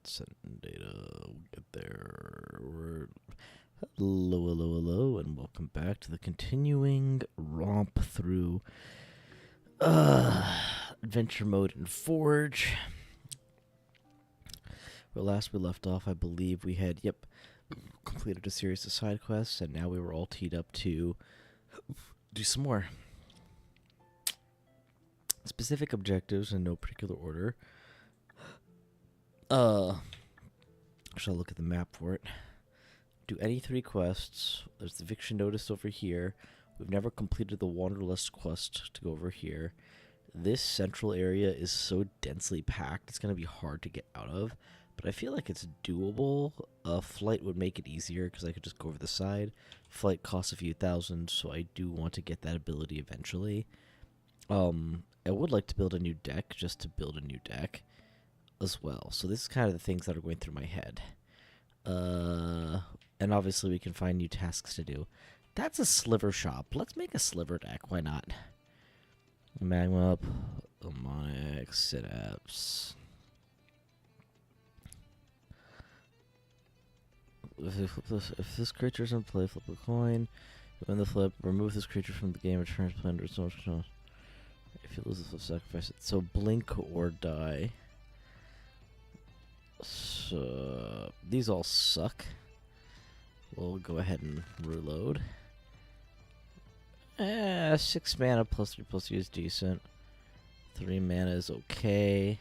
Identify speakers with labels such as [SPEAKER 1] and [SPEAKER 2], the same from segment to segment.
[SPEAKER 1] Send data. We'll get there. Hello, and welcome back to the continuing romp through adventure mode in Forge. Where last we left off, I believe we had, completed a series of side quests, and now we were all teed up to do some more. Specific objectives in no particular order. Shall look at the map for it. Do any 3 quests. There's the eviction notice over here. We've never completed the Wanderlust quest to go over here. This central area is so densely packed, it's going to be hard to get out of. But I feel like it's doable. Flight would make it easier because I could just go over the side. Flight costs a few thousand, so I do want to get that ability eventually. I would like to build a new deck, just to build a new deck as well. So this is kind of the things that are going through my head. And obviously we can find new tasks to do. That's a sliver shop. Let's make a sliver deck. Why not? Magma up, Harmonic, Synapse. If this creature is in play, flip a coin. Win the flip, remove this creature from the game, return to play under its own control. If you lose the flip, sacrifice it. So blink or die. So these all suck. We'll go ahead and reload. 6 mana plus 3/2 is decent. 3 mana is okay.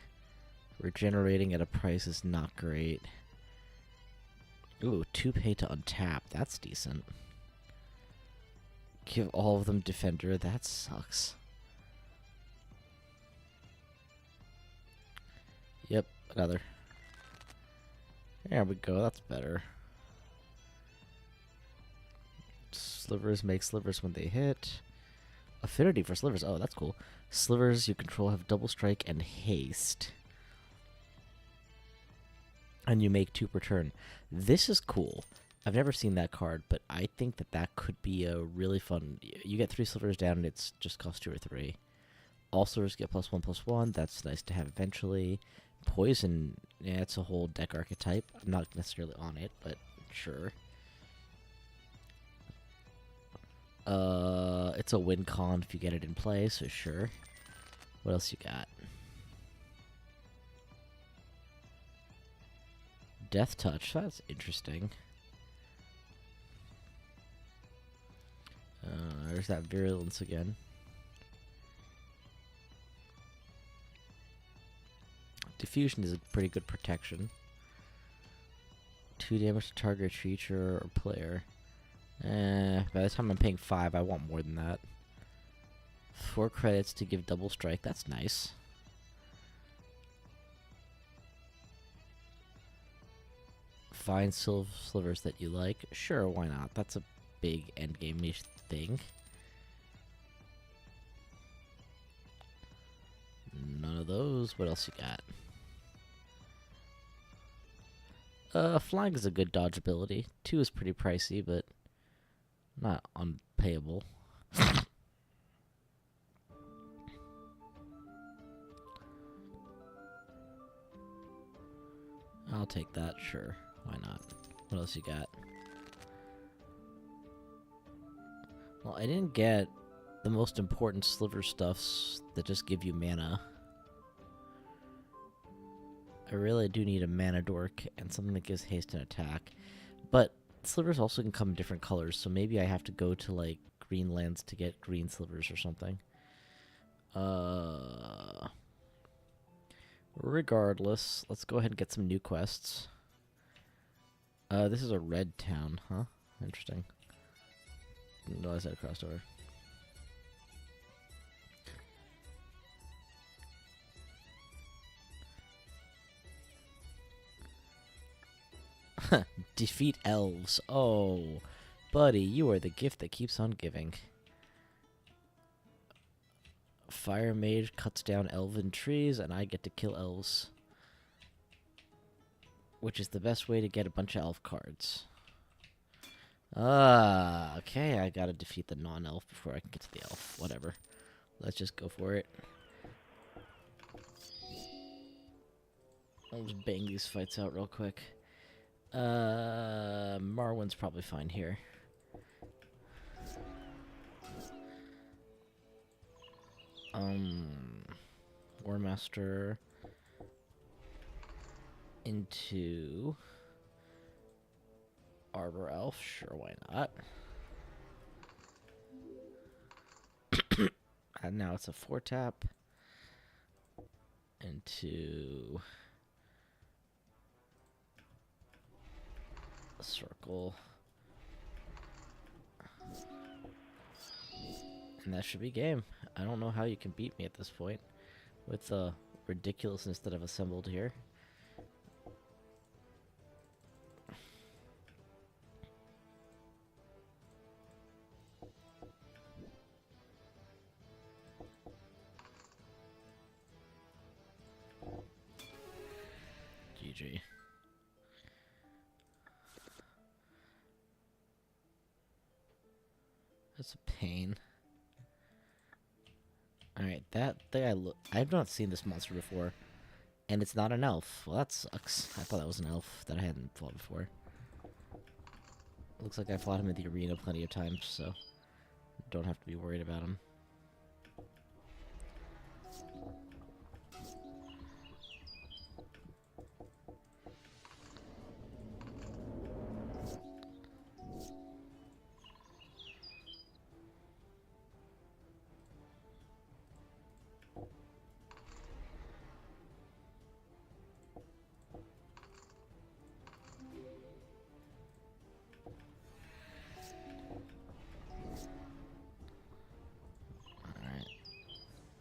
[SPEAKER 1] Regenerating at a price is not great. Ooh, 2 pay to untap. That's decent. Give all of them defender. That sucks. Yep, another. There we go, that's better. Slivers make slivers when they hit. Affinity for slivers. Oh, that's cool. Slivers you control have double strike and haste. And you make 2 per turn. This is cool. I've never seen that card, but I think that that could be a really fun... You get 3 slivers down and it's just cost 2 or 3. All slivers get +1/+1. That's nice to have eventually. Poison, yeah, it's a whole deck archetype. I'm not necessarily on it, but sure. It's a win con if you get it in play, so sure. What else you got? Death Touch, that's interesting. There's that Virulence again. Diffusion is a pretty good protection. 2 damage to target creature or player. By the time I'm paying 5, I want more than that. 4 credits to give double strike. That's nice. Find slivers that you like. Sure, why not? That's a big endgame-ish thing. None of those. What else you got? Flying is a good dodge ability. 2 is pretty pricey, but not unpayable. I'll take that, sure. Why not? What else you got? Well, I didn't get the most important sliver stuffs that just give you mana. I really do need a mana dork and something that gives haste and attack. But slivers also can come in different colors, so maybe I have to go to, like, green lands to get green slivers or something. Regardless, let's go ahead and get some new quests. This is a red town, huh? Interesting. Didn't realize that crossed over. Defeat elves. Oh, buddy, you are the gift that keeps on giving. Fire mage cuts down elven trees, and I get to kill elves. Which is the best way to get a bunch of elf cards. Okay, I gotta defeat the non-elf before I can get to the elf. Whatever. Let's just go for it. I'll just bang these fights out real quick. Marwin's probably fine here. War Master into Arbor Elf, sure, why not? And now it's a 4-tap into a circle. And that should be game. I don't know how you can beat me at this point with the ridiculousness that I've assembled here. GG. That's a pain. Alright, that thing I've not seen this monster before. And it's not an elf. Well, that sucks. I thought that was an elf that I hadn't fought before. Looks like I fought him in the arena plenty of times, so don't have to be worried about him.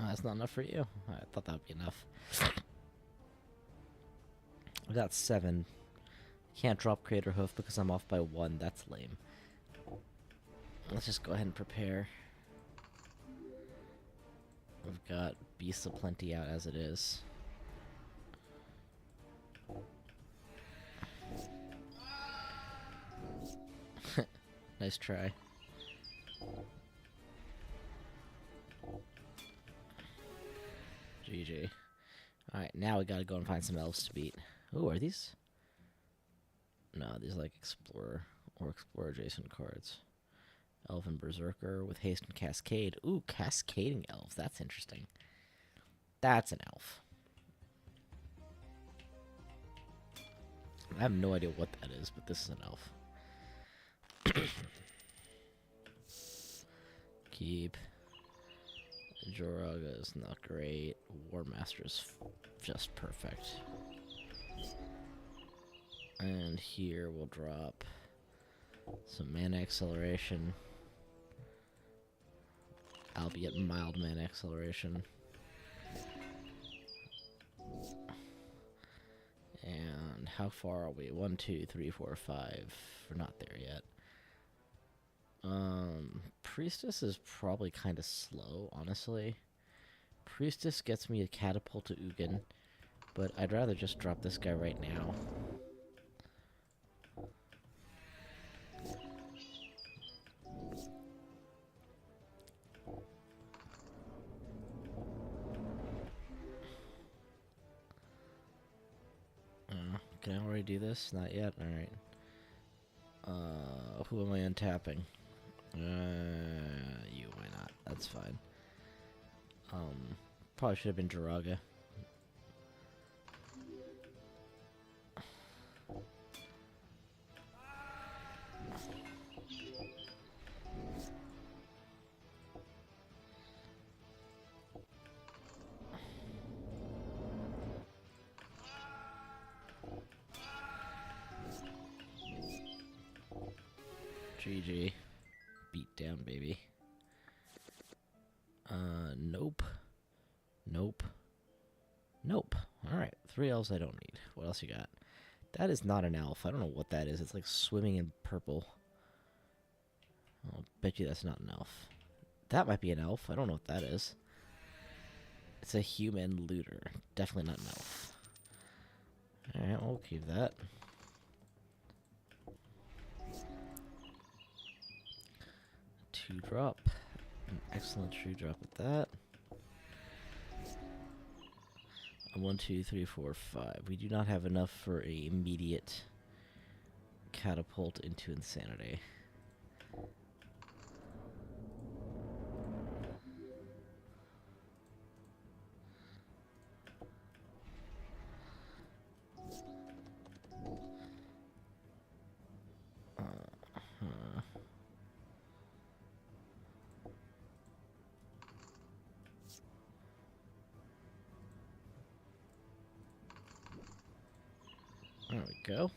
[SPEAKER 1] That's not enough for you. I thought that would be enough. I got 7. Can't drop Crater Hoof because I'm off by 1. That's lame. Let's just go ahead and prepare. We've got Beasts of Plenty out as it is. Nice try. GG. Alright, now we gotta go and find some elves to beat. Ooh, are these? No, these are like Explorer or Explorer adjacent cards. Elven Berserker with Haste and Cascade. Ooh, Cascading Elves. That's interesting. That's an elf. I have no idea what that is, but this is an elf. Keep. Joraga is not great. War Master's just perfect. And here we'll drop some mana acceleration. Albeit mild mana acceleration. And how far are we? 1, 2, 3, 4, 5. We're not there yet. Priestess is probably kind of slow, honestly. Priestess gets me a catapult to Ugin, but I'd rather just drop this guy right now. Can I already do this? Not yet? Alright. Who am I untapping? You, why not? That's fine. Probably should have been Joraga. GG. Beat down, baby. Nope. Nope. Nope. Alright, 3 elves I don't need. What else you got? That is not an elf. I don't know what that is. It's like swimming in purple. I'll bet you that's not an elf. That might be an elf. I don't know what that is. It's a human looter. Definitely not an elf. Alright, we'll keep that. Two drop. An excellent true drop at that. 1, 2, 3, 4, 5. We do not have enough for a immediate catapult into insanity. There we go.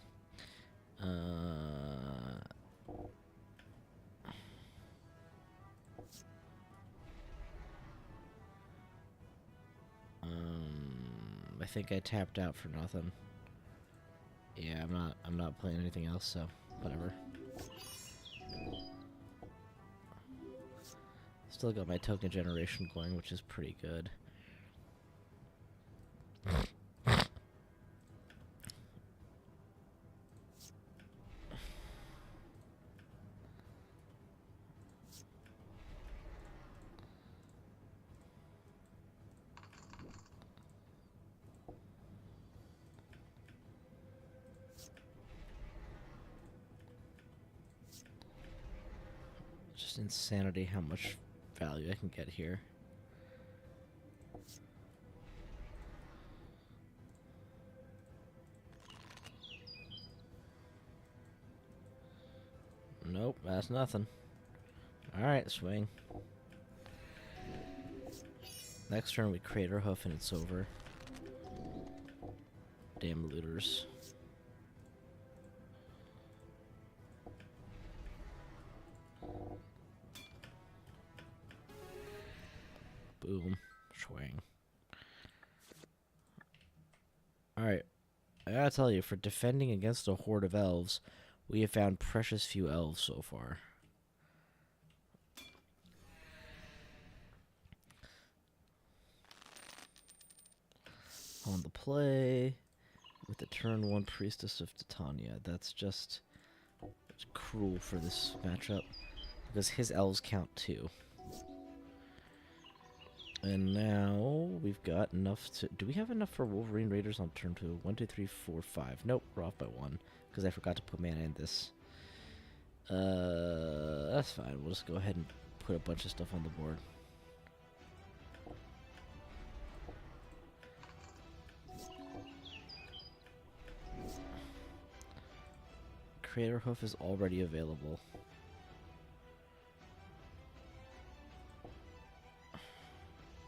[SPEAKER 1] I think I tapped out for nothing. Yeah, I'm not playing anything else, so whatever. Still got my token generation going, which is pretty good. Just insanity how much value I can get here. Nope, that's nothing. Alright, swing. Next turn we Crater Hoof and it's over. Damn looters. Boom. Swing. Alright. I gotta tell you, for defending against a horde of elves, we have found precious few elves so far. On the play, with the turn 1 Priestess of Titania. That's just cruel for this matchup, because his elves count too. And now we've got enough to... Do we have enough for Wolverine Raiders on turn 2? 1, 2, 3, 4, 5. Nope, we're off by 1, because I forgot to put mana in this. That's fine. We'll just go ahead and put a bunch of stuff on the board. Crater Hoof is already available.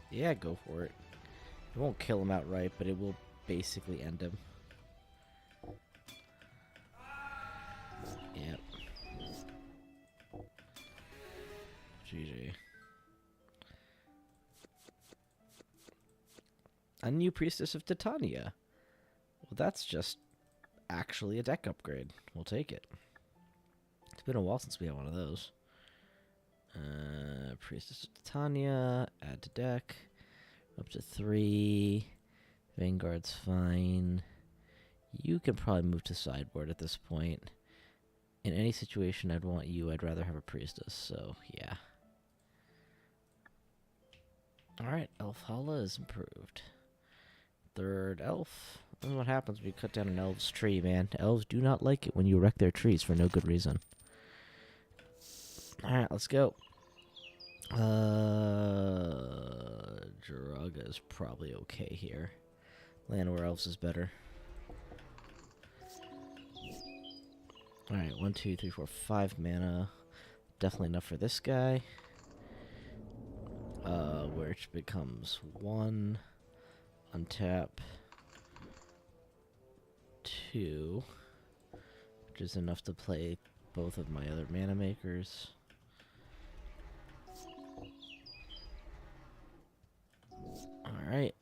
[SPEAKER 1] Yeah, go for it. It won't kill him outright, but it will basically end him. Yep. GG. A new Priestess of Titania. Well, that's just actually a deck upgrade. We'll take it. It's been a while since we had one of those. Priestess of Titania, add to deck. Up to 3. Vanguard's fine. You can probably move to sideboard at this point. In any situation I'd want you, I'd rather have a Priestess, so yeah. Alright, Elf Hala is improved. Third elf. This is what happens when you cut down an elf's tree, man. Elves do not like it when you wreck their trees for no good reason. Alright, let's go. Jiraga is probably okay here. Llanowar Elves is better. Alright, 1, 2, 3, 4, 5 mana. Definitely enough for this guy. Which becomes 1. Untap. 2. Which is enough to play both of my other mana makers. Alright,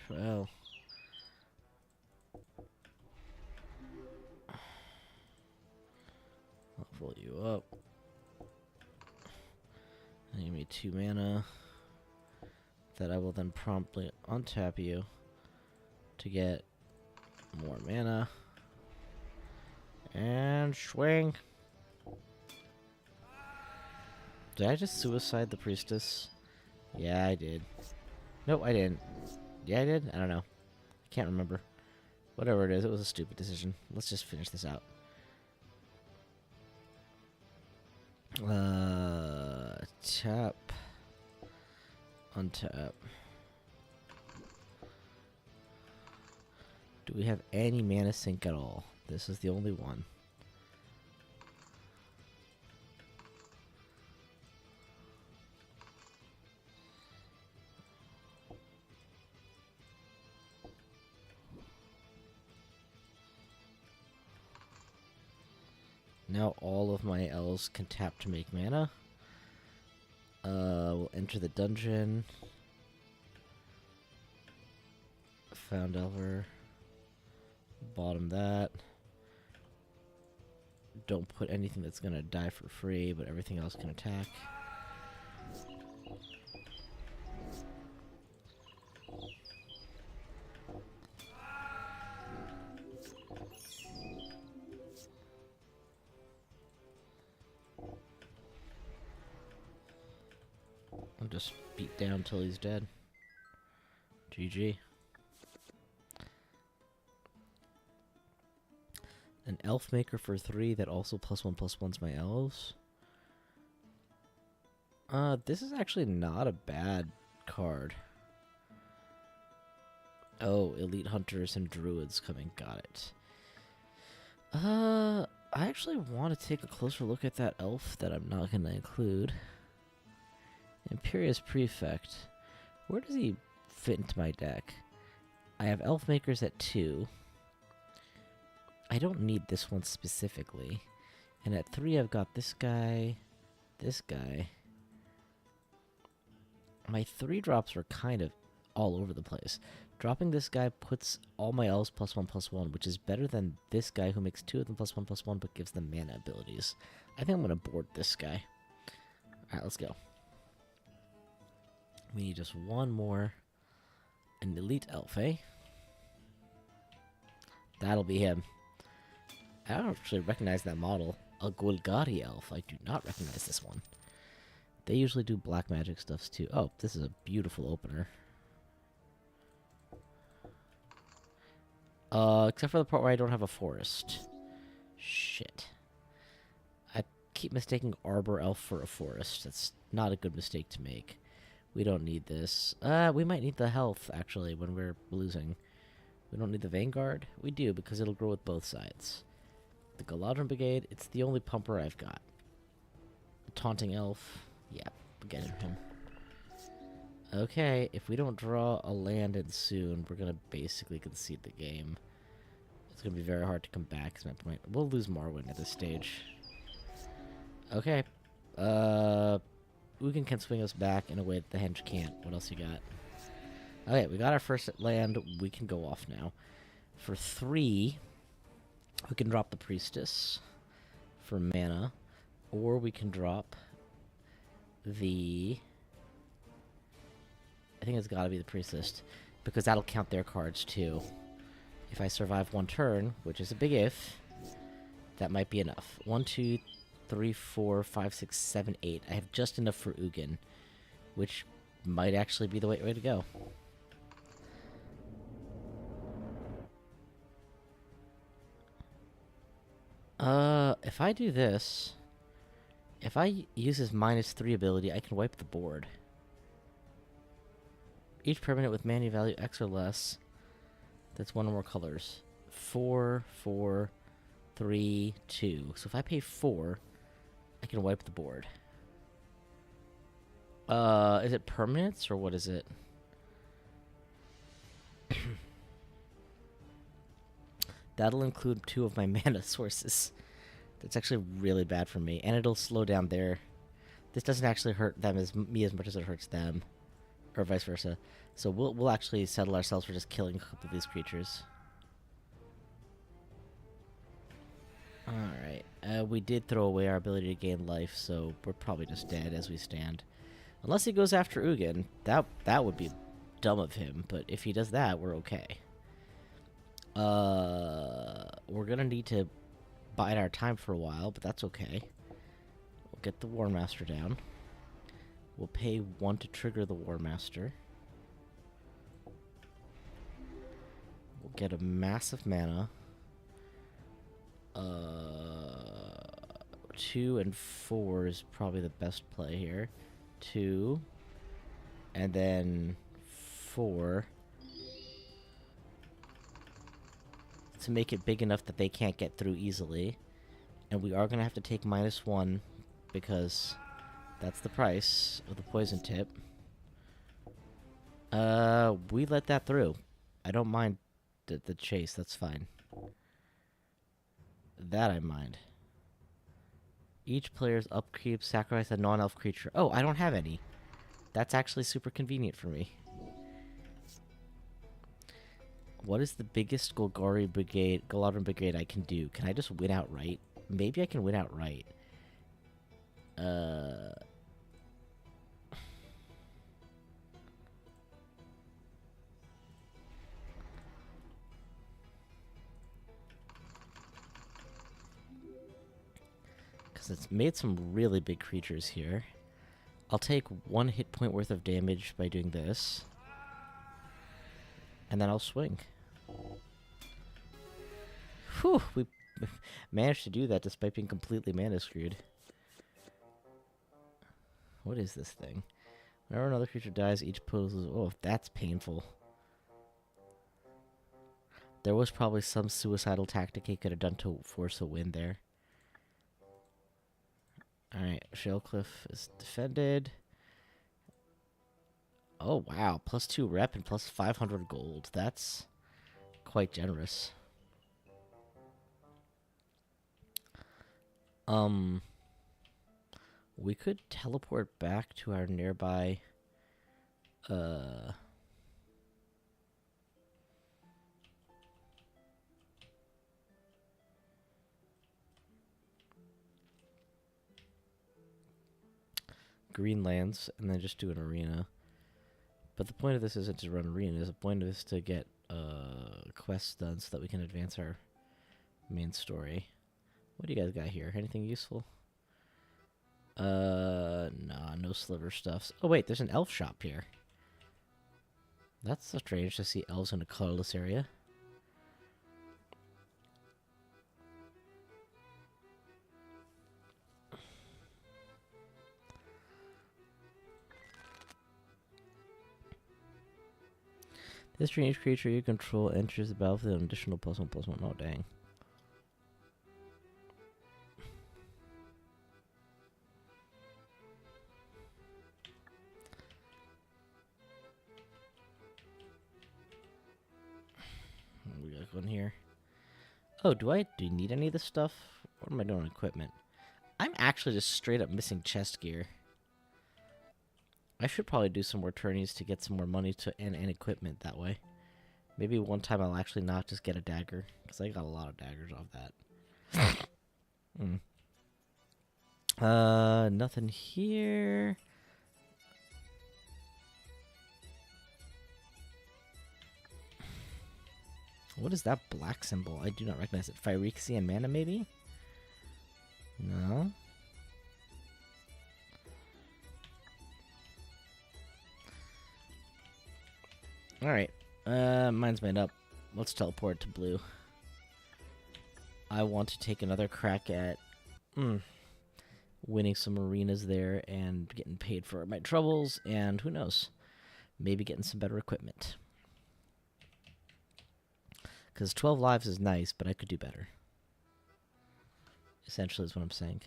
[SPEAKER 1] well. I'll pull you up. Give me 2 mana. That I will then promptly untap you to get more mana. And swing. Did I just suicide the Priestess? Yeah, I did. Nope, I didn't. Yeah, I did? I don't know. I Can't remember. Whatever it is, it was a stupid decision. Let's just finish this out. Tap. Untap. Do we have any mana sink at all? This is the only one. Now all of my elves can tap to make mana. We'll enter the dungeon. Found Elver. Bottom that. Don't put anything that's gonna die for free, but everything else can attack. I'll just beat down till he's dead. GG. An elf maker for 3 that also +1/+1s my elves. This is actually not a bad card. Oh, elite hunters and druids coming. Got it. I actually want to take a closer look at that elf that I'm not going to include. Imperious Prefect. Where does he fit into my deck? I have elf makers at 2. I don't need this one specifically. And at 3 I've got this guy, this guy. My 3 drops are kind of all over the place. Dropping this guy puts all my elves +1/+1, which is better than this guy who makes 2 of them +1/+1 but gives them mana abilities. I think I'm going to board this guy. Alright, let's go. We need just one more. An elite elf, eh? That'll be him. I don't actually recognize that model. A Golgari elf. I do not recognize this one. They usually do black magic stuffs too. Oh, this is a beautiful opener. Except for the part where I don't have a forest. Shit. I keep mistaking Arbor Elf for a forest. That's not a good mistake to make. We don't need this. We might need the health, actually, when we're losing. We don't need the Vanguard? We do, because it'll grow with both sides. The Galadrin Brigade, it's the only pumper I've got. The Taunting Elf, yeah, get him. Okay, if we don't draw a land in soon, we're gonna basically concede the game. It's gonna be very hard to come back, we'll lose Marwyn at this stage. Okay, Ugin can swing us back in a way that the Henge can't. What else you got? Okay, we got our first land. We can go off now. For 3, we can drop the Priestess for mana, or we can drop the... I think it's gotta be the Priestess, because that'll count their cards too. If I survive 1 turn, which is a big if, that might be enough. 1, 2, 3, 4, 5, 6, 7, 8. I have just enough for Ugin, which might actually be the way to go. If I do this, if I use his -3 ability, I can wipe the board. Each permanent with mana value X or less, that's 1 or more colors. 4, 4, 3, 2. So if I pay 4, I can wipe the board. Is it permanents or what is it? That'll include 2 of my mana sources. That's actually really bad for me, and it'll slow down their... This doesn't actually hurt them me as much as it hurts them, or vice versa. So we'll actually settle ourselves for just killing a couple of these creatures. Alright, we did throw away our ability to gain life, so we're probably just dead as we stand. Unless he goes after Ugin, that would be dumb of him, but if he does that, we're okay. We're gonna need to bide our time for a while, but that's okay. We'll get the War Master down. We'll pay 1 to trigger the War Master. get a massive mana. 2 and 4 is probably the best play here. 2, and then 4 to make it big enough that they can't get through easily. And we are going to have to take -1 because that's the price of the poison tip. We let that through. I don't mind the chase, that's fine. That I mind. Each player's upkeep sacrifice a non-elf creature. Oh, I don't have any. That's actually super convenient for me. What is the biggest Golgari brigade, Galadrin brigade I can do? Can I just win outright? Maybe I can win outright. Because it's made some really big creatures here. I'll take 1 hit point worth of damage by doing this. And then I'll swing. Whew, we managed to do that despite being completely mana screwed. What is this thing? Whenever another creature dies, each poses... Oh, that's painful. There was probably some suicidal tactic he could have done to force a win there. Alright, Shalecliff is defended. Oh, wow. +2 rep and +500 gold. That's quite generous. We could teleport back to our nearby, Greenlands, and then just do an arena. But the point of this isn't to run arenas. The point of this is to get quests done so that we can advance our main story. What do you guys got here? Anything useful? Nah, no sliver stuffs. Oh wait, there's an elf shop here. That's so strange to see elves in a colorless area. This strange creature you control enters the battlefield with an additional +1/+1. Oh, dang. We got one here. Oh, do you need any of this stuff? What am I doing on equipment? I'm actually just straight up missing chest gear. I should probably do some more tourneys to get some more money and equipment that way. Maybe one time I'll actually not just get a dagger, because I got a lot of daggers off that. Nothing here. What is that black symbol? I do not recognize it. Phyrexian mana, maybe? No. Alright. Mine's made up. Let's teleport to blue. I want to take another crack at winning some arenas there and getting paid for my troubles, and who knows, maybe getting some better equipment. Because 12 lives is nice, but I could do better. Essentially is what I'm saying.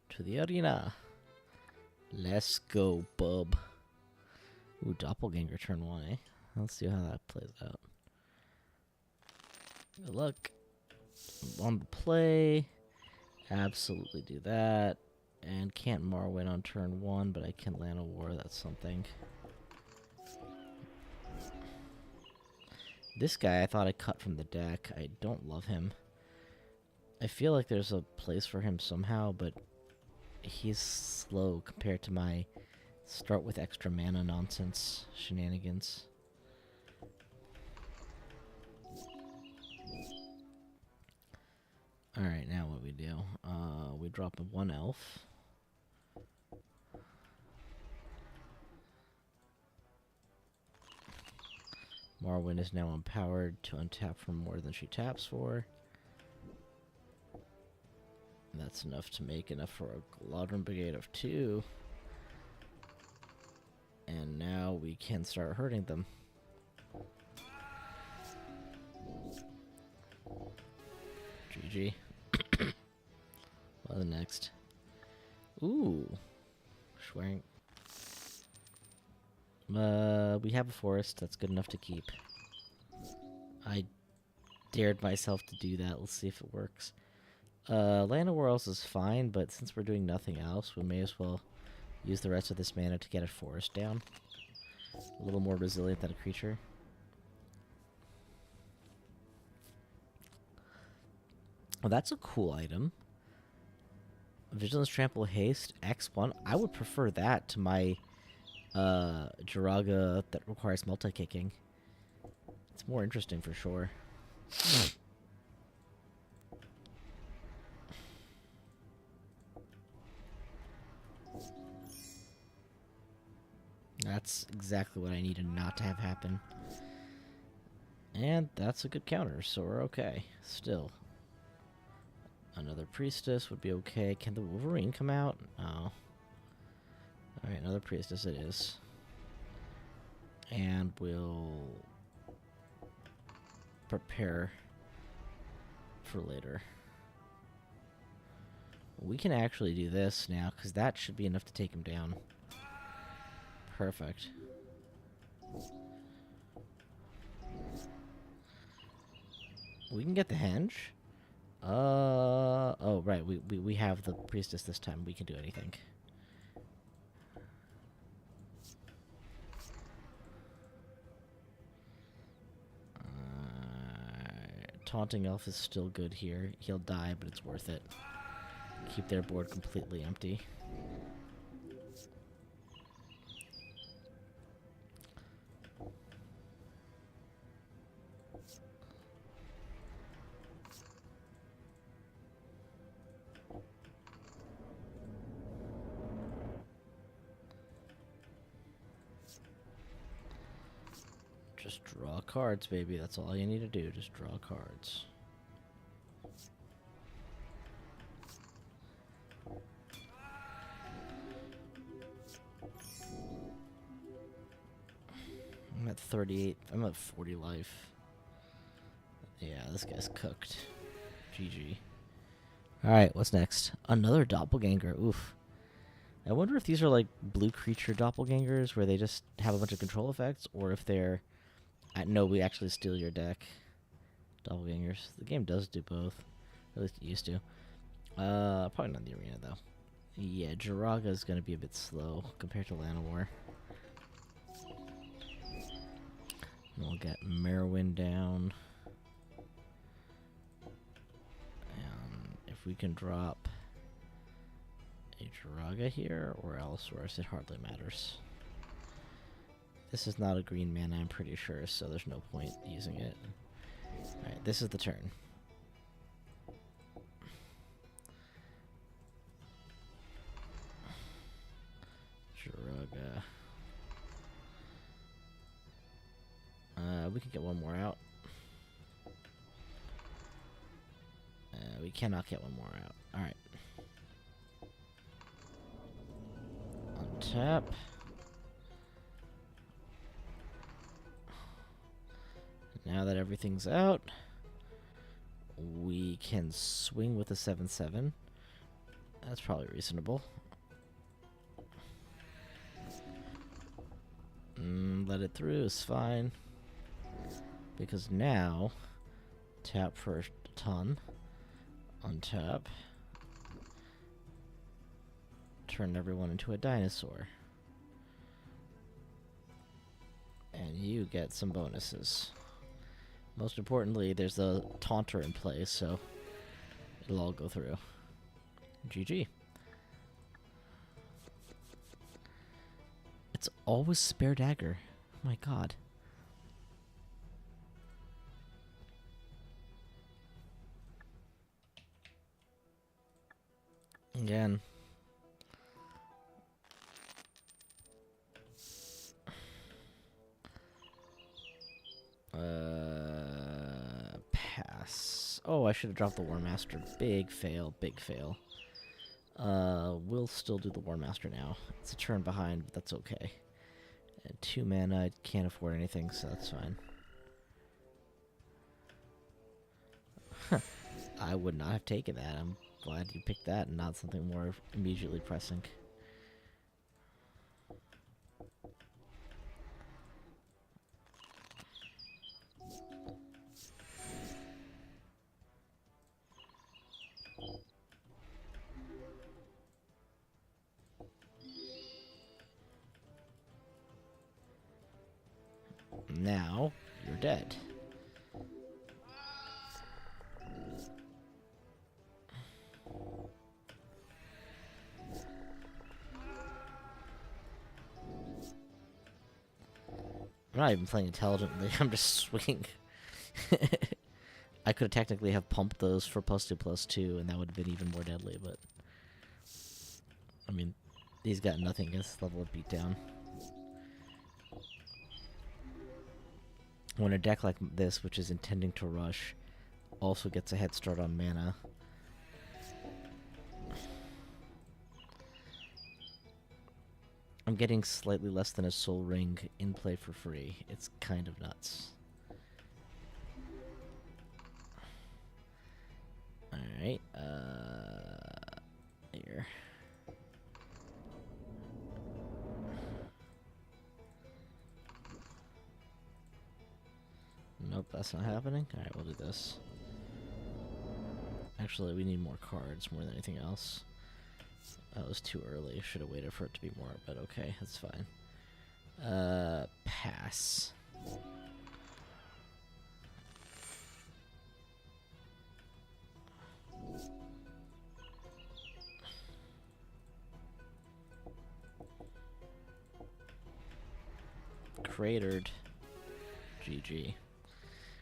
[SPEAKER 1] To the arena. Let's go, bub. Ooh, Doppelganger turn 1, eh? Let's see how that plays out. Good luck. On the play. Absolutely do that. And can't Morrowind on turn 1, but I can land a war. That's something. This guy I thought I cut from the deck. I don't love him. I feel like there's a place for him somehow, but he's slow compared to my start with extra mana nonsense shenanigans. Alright, now what we do? We drop a 1 elf. Marwyn is now empowered to untap for more than she taps for. That's enough to make enough for a Galadrim Brigade of 2. And now we can start hurting them. GG. What's next? Ooh. Schwank. We have a forest. That's good enough to keep. I dared myself to do that. Let's see if it works. Land of Worlds is fine, but since we're doing nothing else, we may as well use the rest of this mana to get a forest down. A little more resilient than a creature. Well, that's a cool item. Vigilance, Trample, Haste, X1. I would prefer that to my Jiraga that requires multi-kicking. It's more interesting for sure. That's exactly what I needed not to have happen. And that's a good counter, so we're okay. Still. Another Priestess would be okay. Can the Wolverine come out? No. Alright, another Priestess it is. And we'll prepare for later. We can actually do this now, because that should be enough to take him down. Perfect. We can get the henge. Oh, right. We have the Priestess this time. We can do anything. Taunting Elf is still good here. He'll die, but it's worth it. Keep their board completely empty. Just draw cards, baby. That's all you need to do. Just draw cards. I'm at 38. I'm at 40 life. Yeah, this guy's cooked. GG. Alright, what's next? Another doppelganger. Oof. I wonder if these are like blue creature doppelgangers where they just have a bunch of control effects, or if they're... no, we actually steal your deck. Doppelgangers. The game does do both. At least it used to. Probably not in the arena, though. Yeah, Jiraga is going to be a bit slow compared to Llanowar. We'll get Merwin down. And if we can drop a Jiraga here or Allosaurus, it hardly matters. This is not a green mana, I'm pretty sure, so there's no point using it. Alright, this is the turn. Jiraga. We can get one more out. We cannot get one more out. Alright. Untap. Now that everything's out, we can swing with a 7/7. That's probably reasonable. Let it through is fine. Because now, tap for a ton, untap, turn everyone into a dinosaur. And you get some bonuses. Most importantly, there's a taunter in place, so it'll all go through. GG. It's always spare dagger. Oh my god. Again. Pass. Oh, I should have dropped the War Master. Big fail, big fail. We'll still do the War Master now. It's a turn behind, but that's okay. And 2 mana, I can't afford anything, so that's fine. I would not have taken that. I'm glad you picked that and not something more immediately pressing. Now, you're dead. I'm not even playing intelligently, I'm just swinging. I could technically have pumped those for +2/+2, and that would have been even more deadly, but... I mean, he's got nothing against this level of beatdown. When a deck like this, which is intending to rush, also gets a head start on mana... I'm getting slightly less than a Soul Ring in play for free. It's kind of nuts. Alright, here. Nope, that's not happening. Alright, we'll do this. Actually, we need more cards more than anything else. That was too early. Should have waited for it to be more, but okay, that's fine. Pass. Cratered. GG.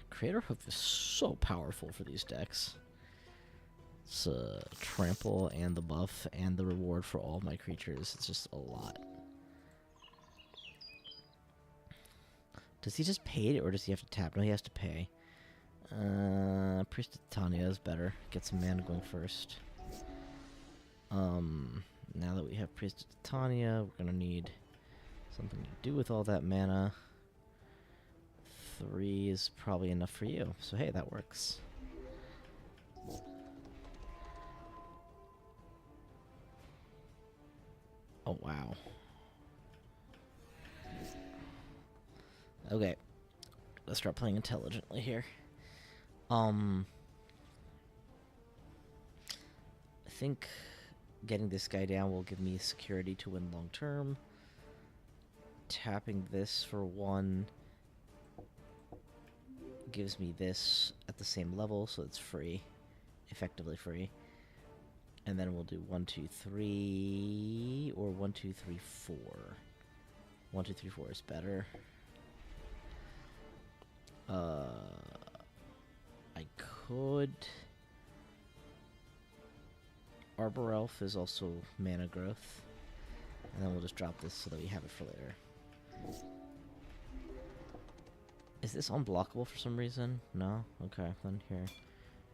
[SPEAKER 1] Crater Hoof is so powerful for these decks. It's trample and the buff and the reward for all of my creatures. It's just a lot. Does he just pay it or does he have to tap? No, he has to pay. Priest of Titania is better. Get some mana going first. Now that we have Priest of Titania, we're gonna need something to do with all that mana. 3 is probably enough for you. So hey, that works. Oh, wow. Okay. Let's start playing intelligently here. I think getting this guy down will give me security to win long term. Tapping this for 1 gives me this at the same level, so it's free. Effectively free. And then we'll do 1, 2, 3, or 1, 2, 3, 4. 1, 2, 3, 4 is better. I could... Arbor Elf is also mana growth. And then we'll just drop this so that we have it for later. Is this unblockable for some reason? No? Okay, then here.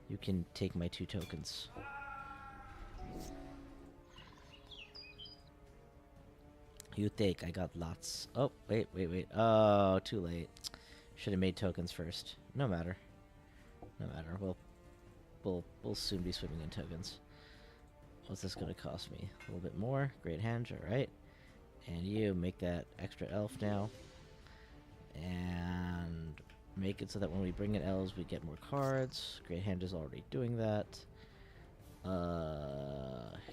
[SPEAKER 1] You can take my 2 tokens. You take, I got lots. Oh, wait. Oh, too late. Should have made tokens first. No matter. No matter. We'll soon be swimming in tokens. What's this gonna cost me? A little bit more. Great Henge, alright. And you make that extra elf now. And make it so that when we bring in elves, we get more cards. Great Henge is already doing that.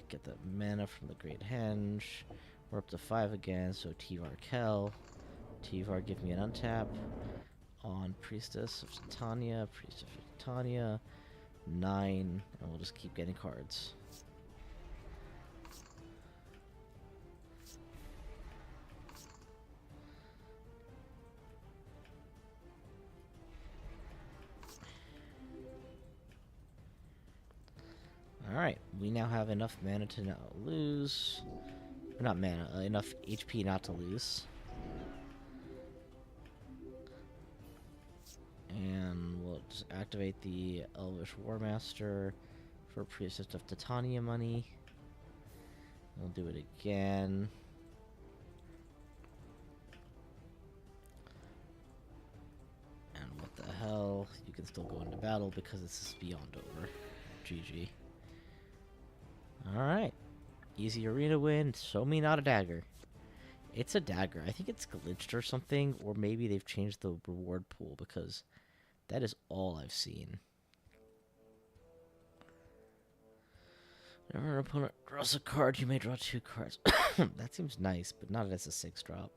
[SPEAKER 1] Get the mana from the Great Henge. We're up to 5 again, so Tivar Kel. Tivar, give me an untap. On Priestess of Titania, 9, and we'll just keep getting cards. Alright, we now have enough mana to not lose. Or not mana, enough HP not to lose. And we'll just activate the Elvish War Master for pre-assist of Titania money. We'll do it again. And what the hell? You can still go into battle because this is beyond over. GG. Alright. Easy arena win. Show me not a dagger. It's a dagger. I think it's glitched or something, or maybe they've changed the reward pool because that is all I've seen. Whenever an opponent draws a card, you may draw 2 cards. That seems nice, but not as a 6-drop.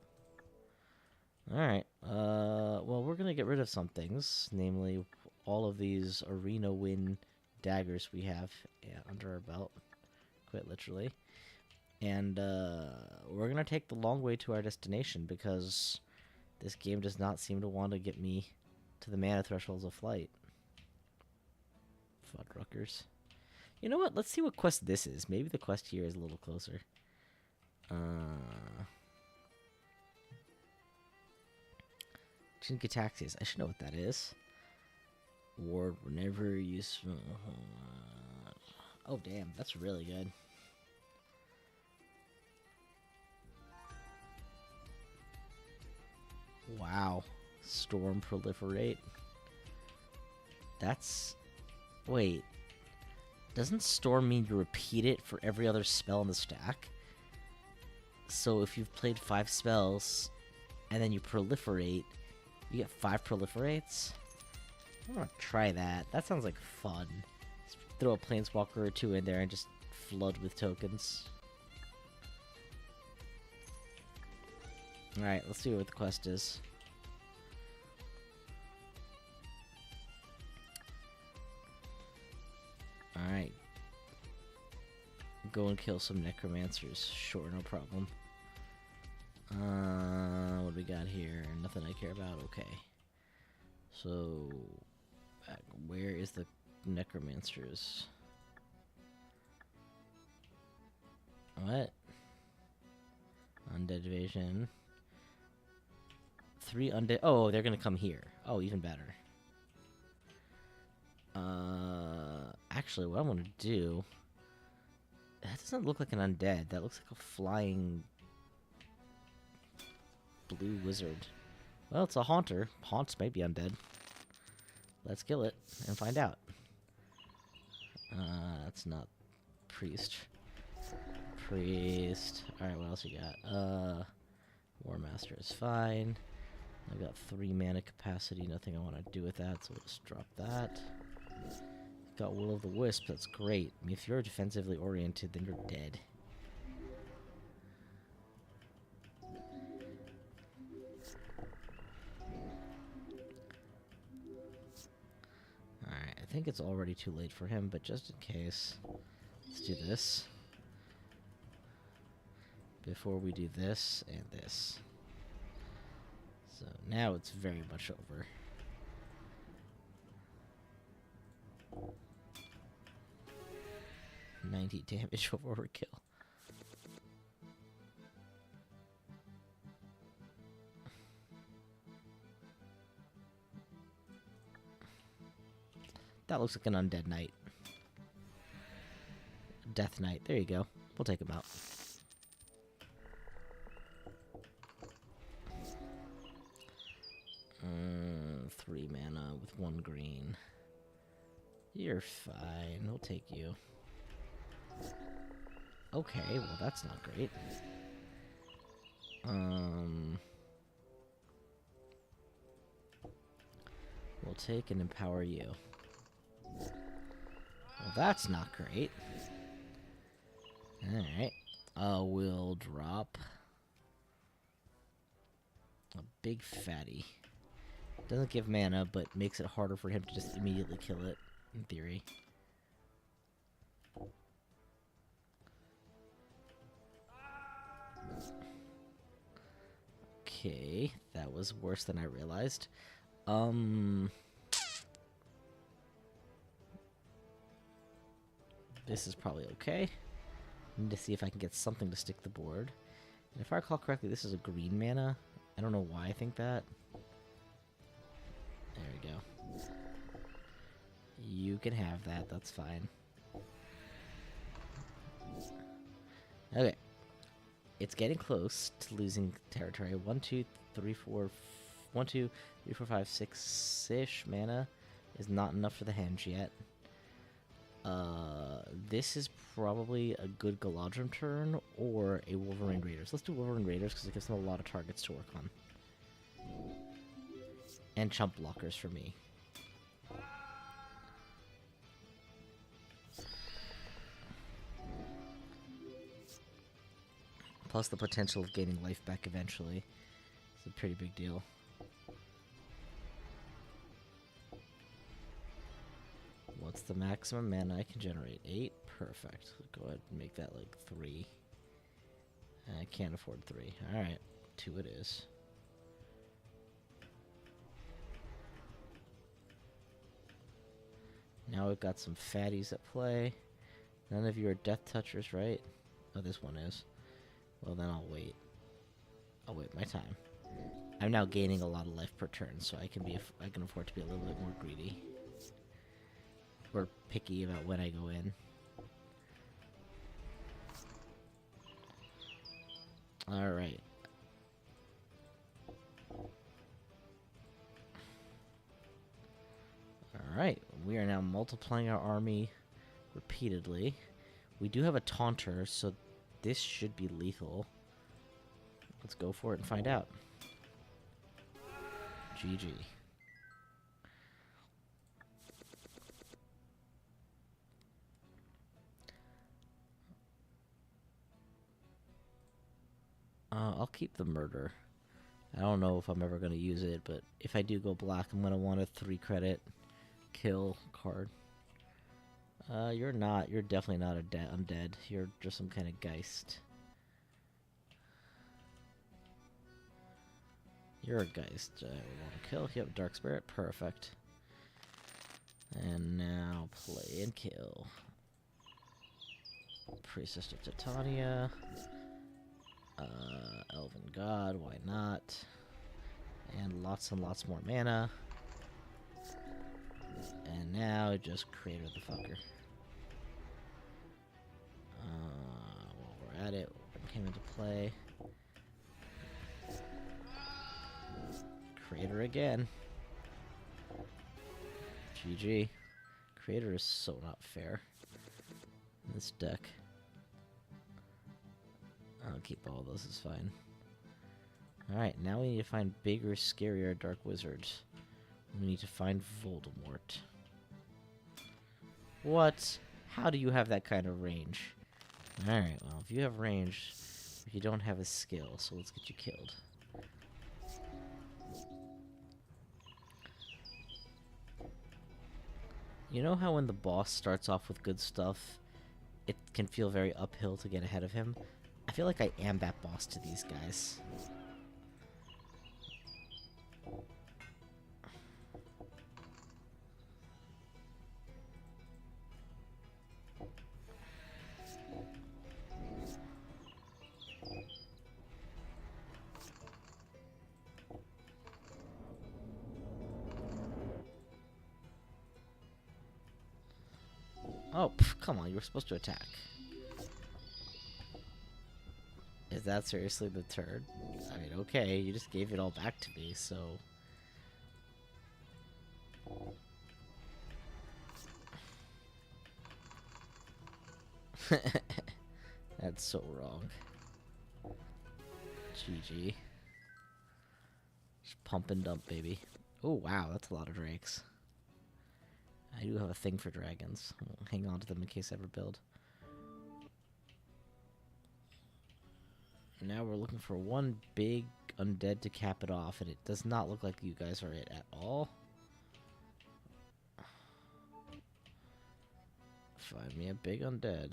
[SPEAKER 1] Alright. Well, we're going to get rid of some things, namely all of these arena win daggers we have under our belt. Quite literally. And we're going to take the long way to our destination because this game does not seem to want to get me to the mana thresholds of flight. Fuddruckers. You know what? Let's see what quest this is. Maybe the quest here is a little closer. Chinkataxis. I should know what that is. Ward whenever you... Oh, damn. That's really good. Wow. Storm Proliferate. That's... Wait. Doesn't Storm mean you repeat it for every other spell in the stack? So if you've played 5 spells, and then you proliferate, you get 5 proliferates? I want to try that. That sounds like fun. Just throw a Planeswalker or 2 in there and just flood with tokens. Alright, let's see what the quest is. Alright. Go and kill some necromancers. Sure, no problem. What do we got here? Nothing I care about. Okay. So, where is the necromancers? What? Undead Division. 3 undead. Oh, they're gonna come here. Oh, even better. Actually, what I want to do... That doesn't look like an undead. That looks like a flying... blue wizard. Well, it's a haunter. Haunts might be undead. Let's kill it and find out. That's not priest. Priest. Alright, what else you got? War Master is fine. I've got 3 mana capacity. Nothing I want to do with that, so we'll just drop that. Got Will of the Wisp. That's great. I mean, if you're defensively oriented, then you're dead. Alright, I think it's already too late for him, but just in case, let's do this. Before we do this and this. So now it's very much over. $90 damage of overkill. That looks like an undead knight. Death Knight. There you go. We'll take him out. Mm, 3 mana with 1 green. You're fine. We'll take you. Okay, well that's not great. We'll take and empower you. Well, that's not great. Alright. We'll drop a big fatty. Doesn't give mana, but makes it harder for him to just immediately kill it, in theory. Okay, that was worse than I realized. This is probably okay. I need to see if I can get something to stick the board. And if I recall correctly, this is a green mana. I don't know why I think that. There we go. You can have that, that's fine. Okay. It's getting close to losing territory. 1, 2, 3, 4, 1, 2, 3, 4, 5, 6-ish mana is not enough for the hand yet. This is probably a good Galadrim turn or a Wolverine Raiders. Let's do Wolverine Raiders because it gives them a lot of targets to work on. And chump blockers for me. Plus the potential of gaining life back eventually. It's a pretty big deal. What's the maximum mana I can generate? 8? Perfect. Go ahead and make that like 3. I can't afford 3. Alright, 2 it is. Now we've got some fatties at play. None of you are death touchers, right? Oh, this one is. Well, then I'll wait. I'll wait my time. I'm now gaining a lot of life per turn, so I can afford to be a little bit more greedy. Or picky about when I go in. Alright. Alright, we are now multiplying our army repeatedly. We do have a taunter, so this should be lethal. Let's go for it and find out. GG. I'll keep the murder. I don't know if I'm ever going to use it, but if I do go black, I'm going to want a 3-credit kill card. You're not. You're definitely not undead. You're just some kind of Geist. You're a Geist. I want to kill. Yep, Dark Spirit. Perfect. And now play and kill. Priestess of Titania. Elven God, why not? And lots more mana. And now just crater the fucker. While we're at it, what came into play? Crater again. GG. Crater is so not fair in this deck. I'll keep all those, it's fine. Alright, now we need to find bigger, scarier Dark Wizards. We need to find Voldemort. What? How do you have that kind of range? Alright, well, if you have range, you don't have a skill, so let's get you killed. You know how when the boss starts off with good stuff, it can feel very uphill to get ahead of him? I feel like I am that boss to these guys. Oh, come on, you were supposed to attack. Is that seriously the turn? I mean, okay, you just gave it all back to me, so... That's so wrong. GG. Just pump and dump, baby. Oh, wow, that's a lot of drakes. I do have a thing for dragons. I'll hang on to them in case I ever build. Now we're looking for one big undead to cap it off, and it does not look like you guys are it at all. Find me a big undead.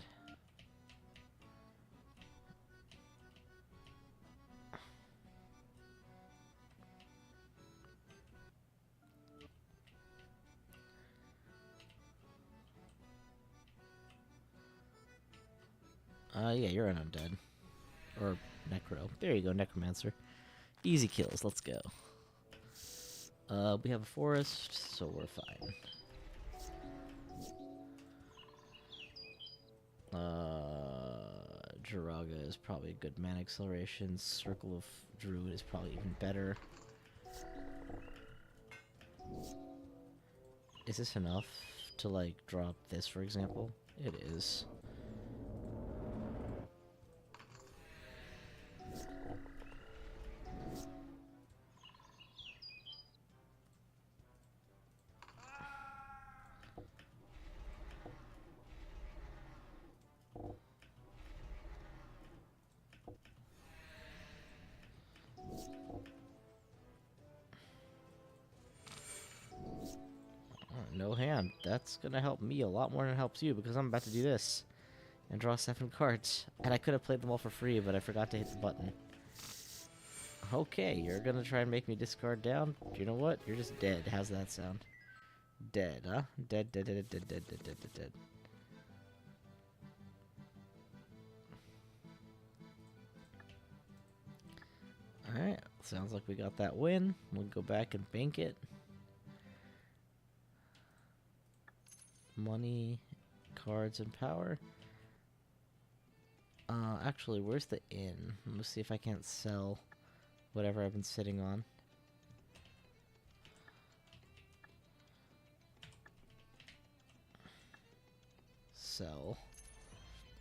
[SPEAKER 1] Yeah, you're an undead. Or necro. There you go, necromancer. Easy kills, let's go. We have a forest, so we're fine. Jiraga is probably a good mana acceleration. Circle of Druid is probably even better. Is this enough to, like, drop this, for example? It is. No hand. That's gonna help me a lot more than it helps you, because I'm about to do this. And draw 7 cards. And I could have played them all for free, but I forgot to hit the button. Okay, you're gonna try and make me discard down? You know what? You're just dead. How's that sound? Dead, huh? Dead, dead, dead, dead, dead, dead, dead, dead, dead. Alright, sounds like we got that win. We'll go back and bank it. Money, cards, and power. Actually, where's the inn? Let me see if I can't sell whatever I've been sitting on. Sell.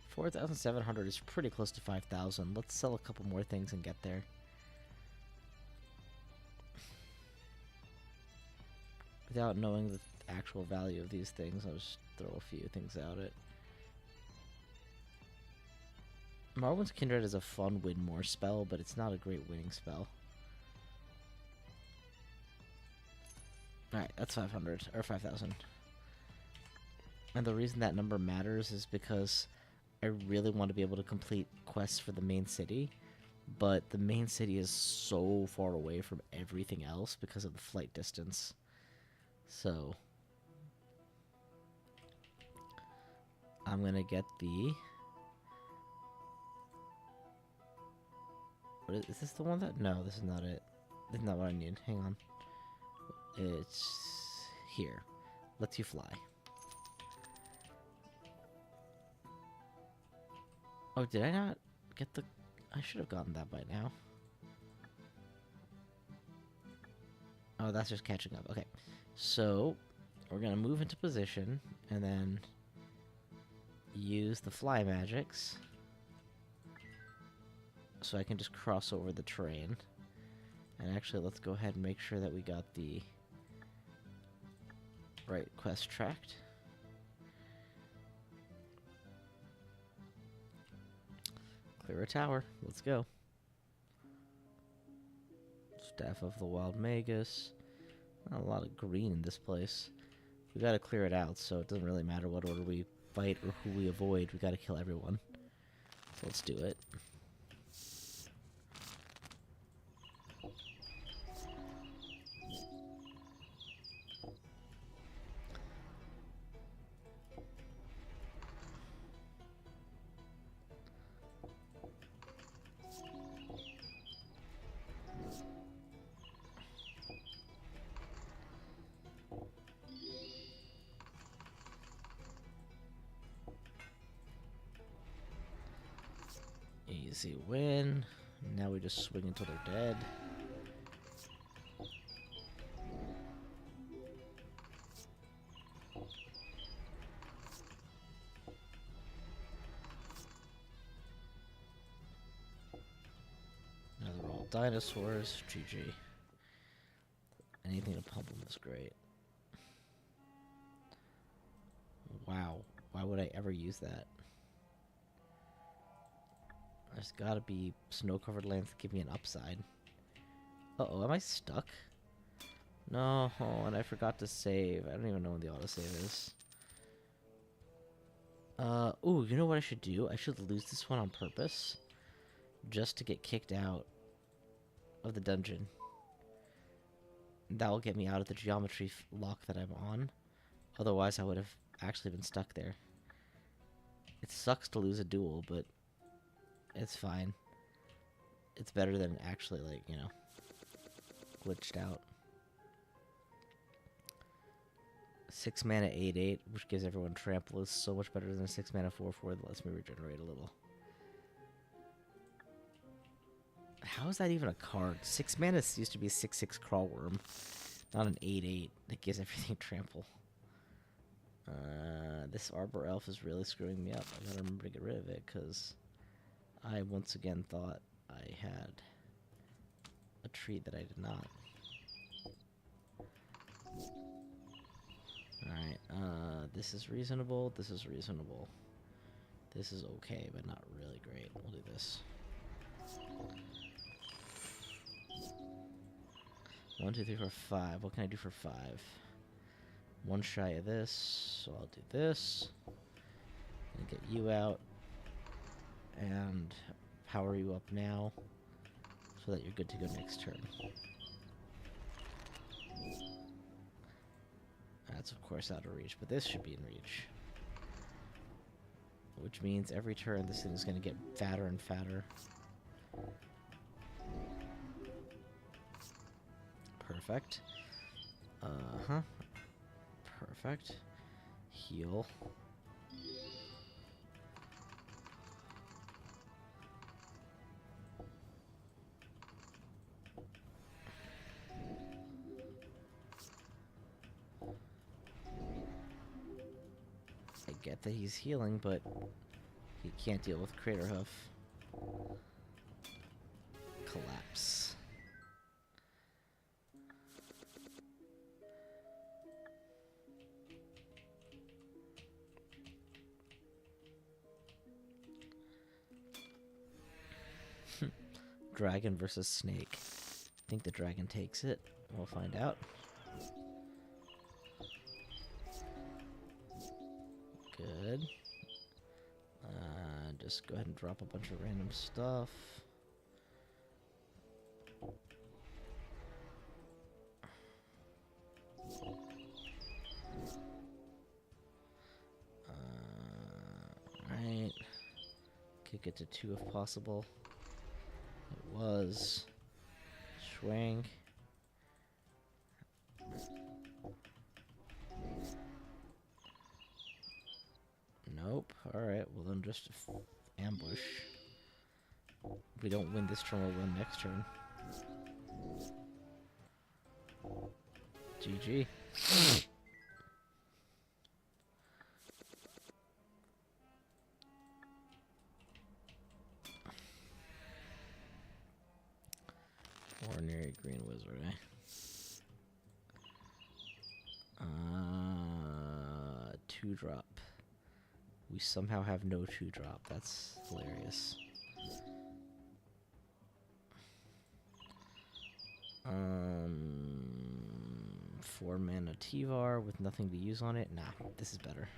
[SPEAKER 1] 4,700 is pretty close to 5,000. Let's sell a couple more things and get there. Without knowing the actual value of these things, I'll just throw a few things out at. Marwyn's Kindred is a fun win more spell, but it's not a great winning spell. Alright, that's 500, or 5,000. And the reason that number matters is because I really want to be able to complete quests for the main city, but the main city is so far away from everything else because of the flight distance. So I'm gonna get the... What is this the one that... No, this is not it. This is not what I need. Hang on. It's here. Lets you fly. Oh, did I not get the... I should have gotten that by now. Oh, that's just catching up. Okay. So, we're going to move into position, and then use the fly magics. So I can just cross over the terrain. And actually, let's go ahead and make sure that we got the right quest tracked. Clear a tower. Let's go. Staff of the Wild Magus. Not a lot of green in this place. We gotta clear it out, so it doesn't really matter what order we fight or who we avoid. We gotta kill everyone. So let's do it. Easy win. Now we just swing until they're dead. Now they're all dinosaurs. GG. Anything to pump them is great. Wow. Why would I ever use that? There's gotta be snow-covered lands that give me an upside. Uh-oh, am I stuck? No, and I forgot to save. I don't even know when the autosave is. Ooh, you know what I should do? I should lose this one on purpose. Just to get kicked out of the dungeon. That will get me out of the geometry lock that I'm on. Otherwise, I would have actually been stuck there. It sucks to lose a duel, but It's fine. It's better than actually, like, you know, glitched out. 6 mana 8/8, which gives everyone trample, is so much better than 6 mana 4/4 that lets me regenerate a little. How is that even a card? 6 mana used to be 6/6 Crawlworm, not an 8/8 that gives everything trample. This Arbor Elf is really screwing me up. I gotta remember to get rid of it, because I once again thought I had a treat that I did not. Alright, this is reasonable, this is reasonable. This is okay, but not really great. We'll do this. 1, 2, 3, 4, 5. What can I do for 5? 1 shy of this, so I'll do this. And get you out. And power you up now, so that you're good to go next turn. That's of course out of reach, but this should be in reach. Which means every turn this thing is going to get fatter and fatter. Perfect. Perfect. Heal. I get that he's healing, but he can't deal with Crater Hoof. Collapse. Dragon versus snake. I think the dragon takes it. We'll find out. Good. Just go ahead and drop a bunch of random stuff. Right. Kick it to 2 if possible. It was. Swing. Nope. Alright, well then just ambush. If we don't win this turn, we'll win next turn. GG. Ordinary green wizard, eh? 2-drop. We somehow have no 2-drop. That's hilarious. 4 mana T-var with nothing to use on it. Nah, this is better.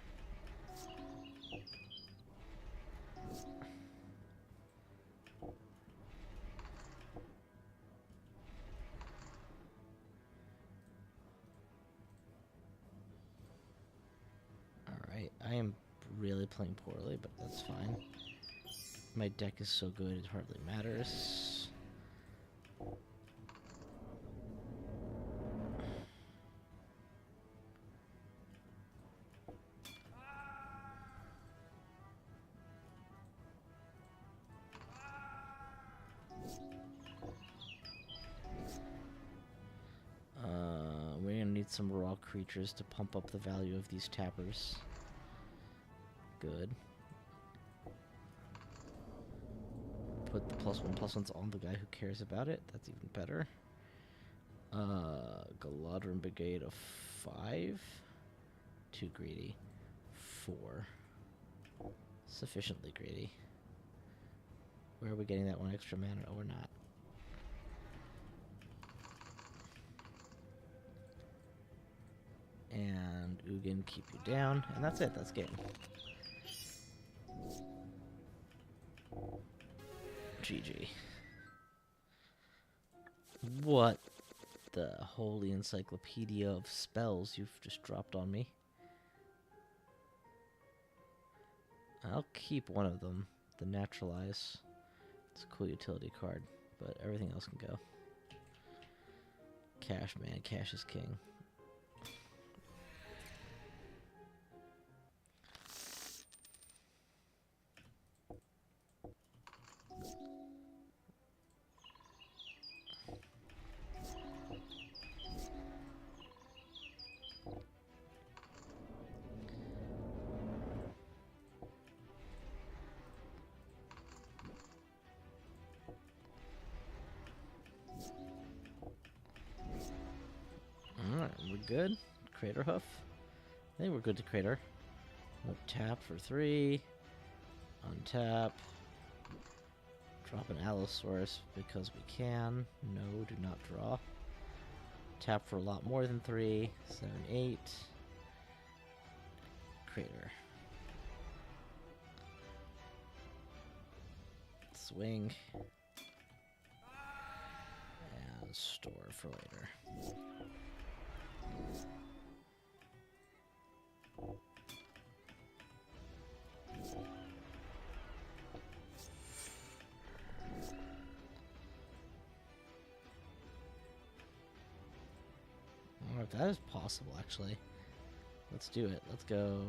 [SPEAKER 1] Alright, I am really playing poorly, but that's fine. My deck is so good it hardly matters. We're gonna need some raw creatures to pump up the value of these tappers. Good. Put the +1/+1s on the guy who cares about it. That's even better. Galadrim Brigade of 5. Too greedy. 4. Sufficiently greedy. Where are we getting that 1 extra mana? Oh, we're not. And Ugin keep you down, and that's it. That's game. GG. What the holy encyclopedia of spells you've just dropped on me? I'll keep one of them, the Naturalize. cool utility card, but everything else can go. Cash, man. Cash is king. Alright, we're good. Crater Hoof. I think we're good to Crater. We'll tap for 3. Untap. Drop an Allosaurus because we can. No, do not draw. Tap for a lot more than 3. 7, 8. Crater. Swing. And store for later. I don't know if that is possible, actually. Let's do it. Let's go.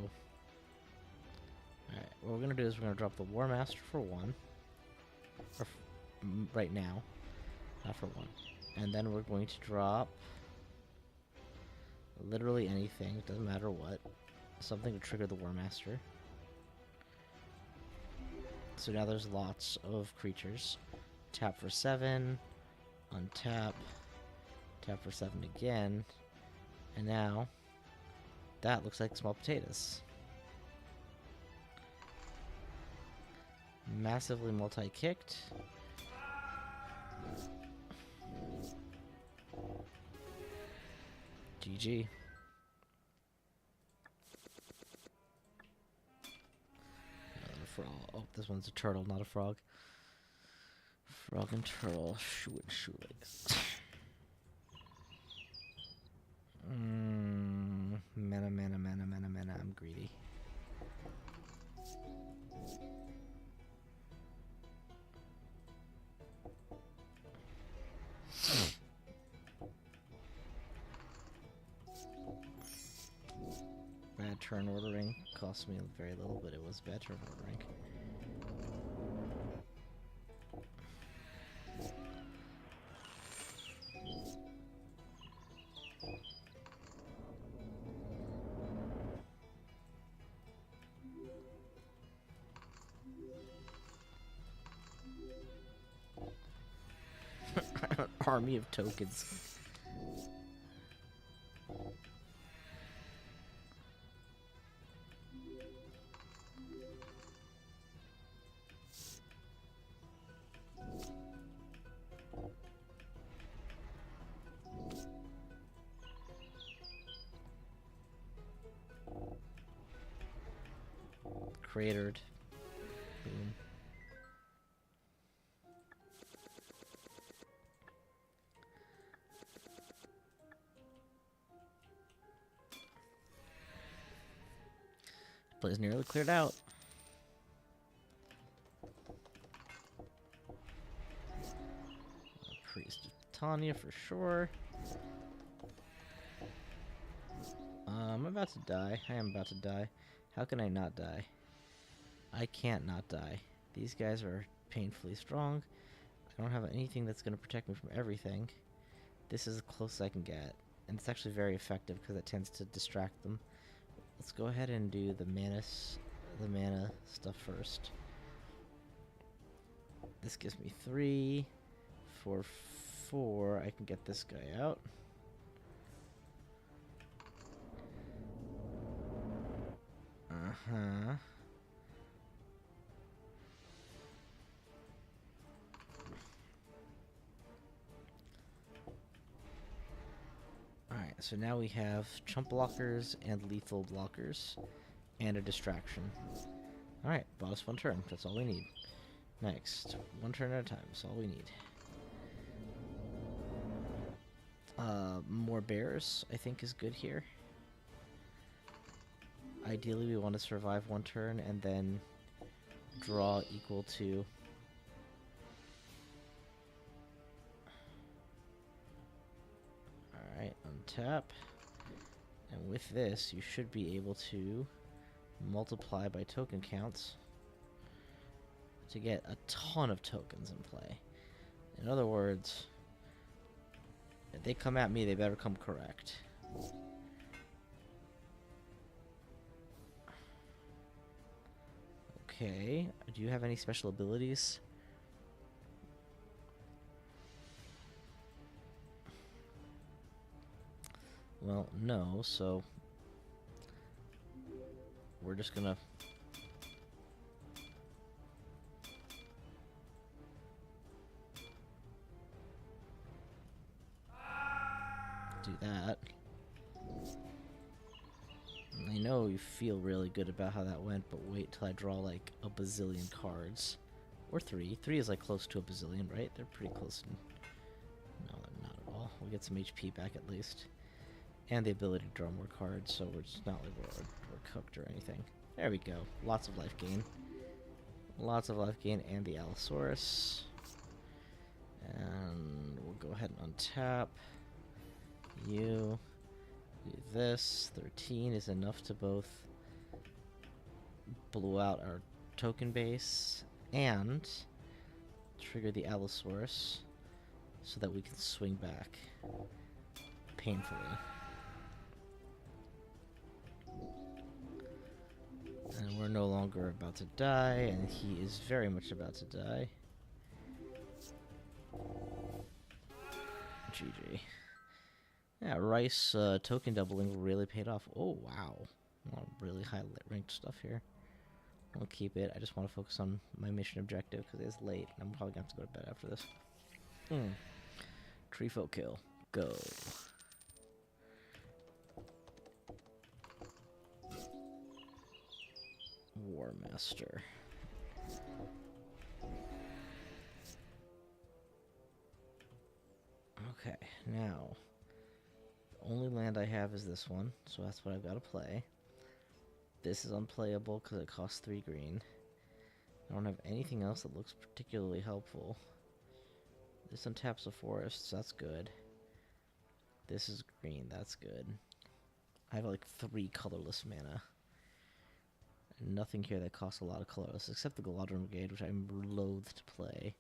[SPEAKER 1] Alright, what we're going to do is we're going to drop the War Master for 1. Or right now. Not for 1. And then we're going to drop literally anything. It doesn't matter what. Something to trigger the War Master. So now there's lots of creatures. Tap for 7. Untap. Tap for 7 again. And now, that looks like small potatoes. Massively multi-kicked. GG. Another frog. Oh, this one's a turtle, not a frog. Frog and turtle. Shoelace. Mana. I'm greedy. Bad turn ordering. Cost me very little, but it was bad turn ordering. Army of tokens. Cratered. Boom. Place nearly cleared out. Priest of Titania for sure. I'm about to die. I am about to die. How can I not die? I can't not die. These guys are painfully strong. I don't have anything that's going to protect me from everything. This is as close as I can get. And it's actually very effective because it tends to distract them. Let's go ahead and do the mana stuff first. This gives me 3. For 4, I can get this guy out. Alright, so now we have chump blockers and lethal blockers and a distraction. Alright, bought us 1 turn. That's all we need. Next, 1 turn at a time. That's all we need. More bears, I think, is good here. Ideally, we want to survive 1 turn and then draw equal to untap. And with this, you should be able to multiply by token counts to get a ton of tokens in play. In other words, if they come at me, they better come correct. Okay, do you have any special abilities? Well, no, so we're just gonna do that. I know you feel really good about how that went, but wait till I draw like a bazillion cards. Or 3. 3 is like close to a bazillion, right? They're pretty close. No, they're not at all. We'll get some HP back at least. And the ability to draw more cards, so it's not like we're cooked or anything. There we go. Lots of life gain. Lots of life gain and the Allosaurus. And we'll go ahead and untap. You. Do this. 13 is enough to both blow out our token base and trigger the Allosaurus so that we can swing back painfully. And we're no longer about to die, and he is very much about to die. GG. Yeah, Rice token doubling really paid off. Oh, wow. A lot of really high ranked stuff here. I'll keep it. I just want to focus on my mission objective because it's late, and I'm probably going to have to go to bed after this. Trifo kill. Go. War Master. Okay, now the only land I have is this one, so that's what I've got to play. This is unplayable because it costs 3 green. I don't have anything else that looks particularly helpful. This untaps the forests, that's good. This is green, that's good. I have like 3 colorless mana. And nothing here that costs a lot of colorless, except the Galadron Brigade, which I'm loath to play.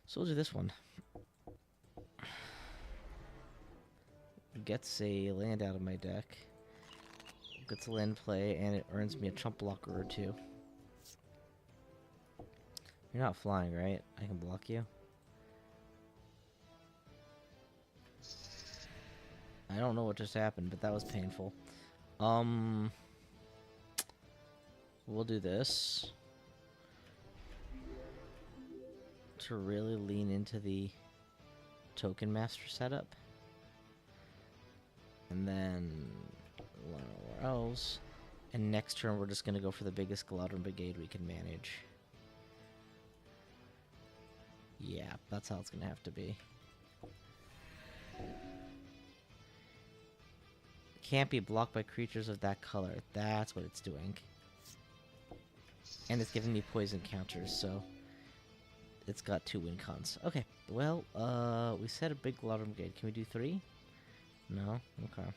[SPEAKER 1] So we'll do this one. Gets a land out of my deck. Gets a land play, and it earns me a chump blocker or 2. You're not flying, right? I can block you. I don't know what just happened, but that was painful. We'll do this to really lean into the Token Master setup. And then one of our elves. And next turn we're just going to go for the biggest Galadron Brigade we can manage. Yeah, that's how it's going to have to be. Can't be blocked by creatures of that color. That's what it's doing. And it's giving me poison counters, so it's got 2 win cons. Okay, well, we said a big Galadron Brigade. Can we do 3? No? Okay.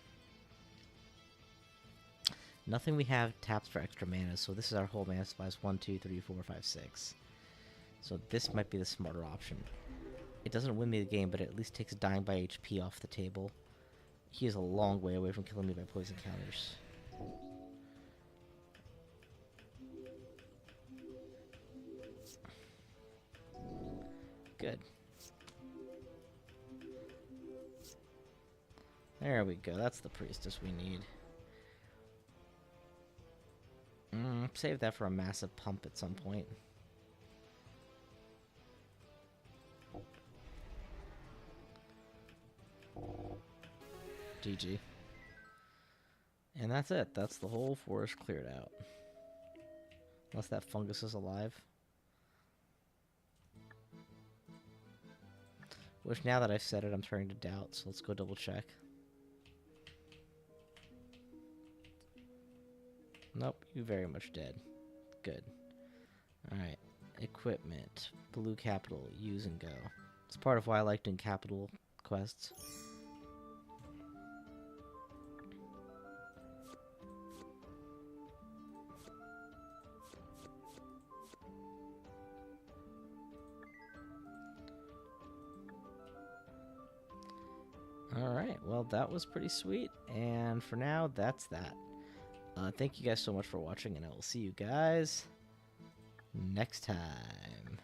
[SPEAKER 1] Nothing we have taps for extra mana, so this is our whole mana supply. 1, 2, 3, 4, 5, 6. So this might be the smarter option. It doesn't win me the game, but it at least takes dying by HP off the table. He is a long way away from killing me by poison counters. Good. There we go. That's the priestess we need. Save that for a massive pump at some point. GG. And that's it. That's the whole forest cleared out. Unless that fungus is alive. Which, now that I've said it, I'm starting to doubt, so let's go double check. Nope, you very much dead. Good. Alright. Equipment. Blue capital. Use and go. It's part of why I like doing capital quests. Alright, well, that was pretty sweet. And for now, that's that. Thank you guys so much for watching, and I will see you guys next time.